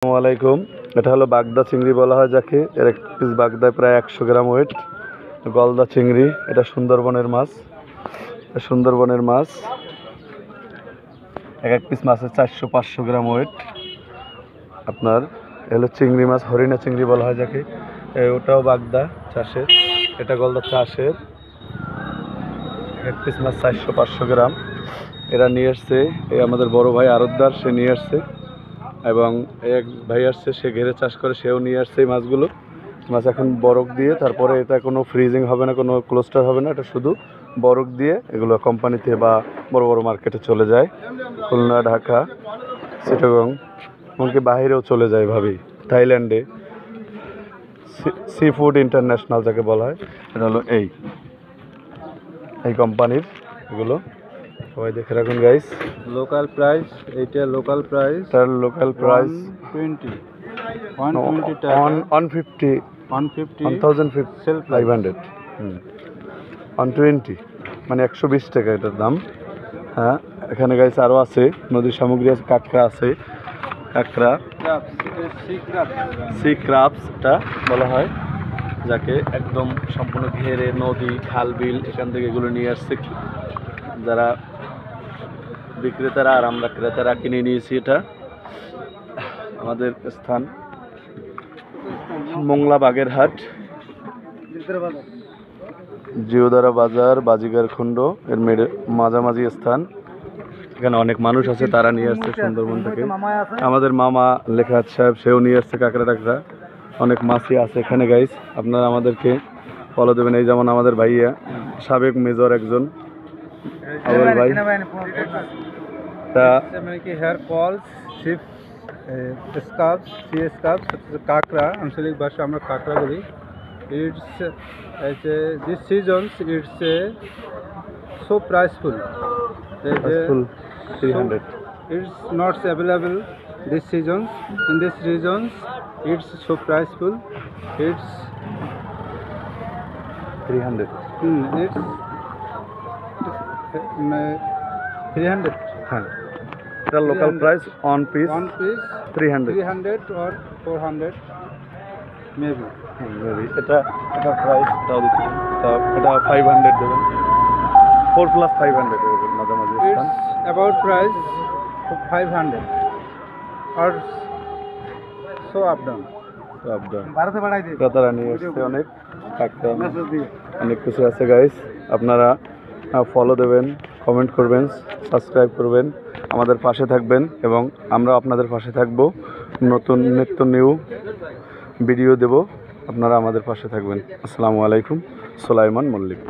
আসসালামু আলাইকুম। এটা হলো বাগদা চিংড়ি বলা হয় যাকে। এর এক পিস বাগদায় প্রায় 100 গ্রাম ওয়েট। গলদা চিংড়ি, এটা সুন্দরবনের মাছ। এক পিস মাছের 400-500 গ্রাম ওয়েট। আপনার এলো চিংড়ি মাছ, হরিণা চিংড়ি বলা হয় যাকে। ওটাও বাগদা চাষের, এটা গলদা চাষের। এক পিস মাছ 400-500 গ্রাম। এরা নিয়ে আসছে, এই আমাদের বড় ভাই আরতদার, সে নিয়ে আসছে। এবং এক ভাই আসছে, সে ঘেরে চাষ করে, সেও নিয়ে আসছে এই মাছগুলো। মাছ এখন বরফ দিয়ে, তারপরে এটা কোনো ফ্রিজিং হবে না, কোনো ক্লোস্টার হবে না, এটা শুধু বরফ দিয়ে এগুলো কোম্পানিতে বা বড় বড় মার্কেটে চলে যায়। খুলনা, ঢাকা, চিটাগং, এমনকি বাহিরেও চলে যায় ভাবি, থাইল্যান্ডে। সি ফুড ইন্টারন্যাশনাল যাকে বলা হয়, এটা হলো এই কোম্পানির এগুলো। সবাই দেখে রাখুন গাইস। লোকাল প্রাইস, এইটা লোকাল প্রাইস, তার লোকাল প্রাইস 120 150 1500 120, মানে 120 টাকা এটার দাম। হ্যাঁ, এখানে গাইস আরও আছে, নদীর সামগ্রী আছে, কাঁকড়া আছে, সি ক্রাবস এটা বলা হয় যাকে। একদম সম্পূর্ণ ঘেরে নদী, খাল, বিল, এখান থেকে এগুলো নিয়ে আসছে যারা বিক্রেতারা, আর আমরা ক্রেতারা কিনে নিয়েছি। এটা আমাদের স্থান মোংলা বাগেরহাট, জিওদারা বাজার, বাজিগার খন্ড এর মাঝামাঝি স্থান। এখানে অনেক মানুষ আছে, তারা নিয়ে আসছে সুন্দরবন থেকে। আমাদের মামা লেখাত সাহেব, সেও নিয়ে আসছে কাঁকড়া টাকড়া, অনেক মাছই আছে এখানে গাইস। আপনারা আমাদেরকে ফলো দেবেন। এই যেমন আমাদের ভাইয়া, সাবেক মেজর একজন আবুল ভাই। তা hair falls, ship scarf, sea scarf, কাঁকড়া, আঞ্চলিক ভাষা আমরা কাঁকড়া বলি। It's this seasons it's so priceful. 300. It's not available this seasons. In this regions, it's so priceful. It's 300. It's 300. হ্যাঁ, এটা local price, One piece 300 or 400 maybe. Maybe. এটা price এটাও দিচ্ছি, এটা 500 দেবেন, 4+500 দেবেন মাঝামাঝি স্থান। It's about price 500 or so up down. ক্রেতারা নিয়ে এসছে অনেক কাঁকড়া, অনেক কিছু আছে গাইস। আপনারা ফলো দেবেন, কমেন্ট করবেন, সাবস্ক্রাইব করবেন, আমাদের পাশে থাকবেন এবং আমরা আপনাদের পাশে থাকবো। নতুন নিত্য নিউ ভিডিও দেব, আপনারা আমাদের পাশে থাকবেন। আসসালামু আলাইকুম। সুলাইমান মল্লিক।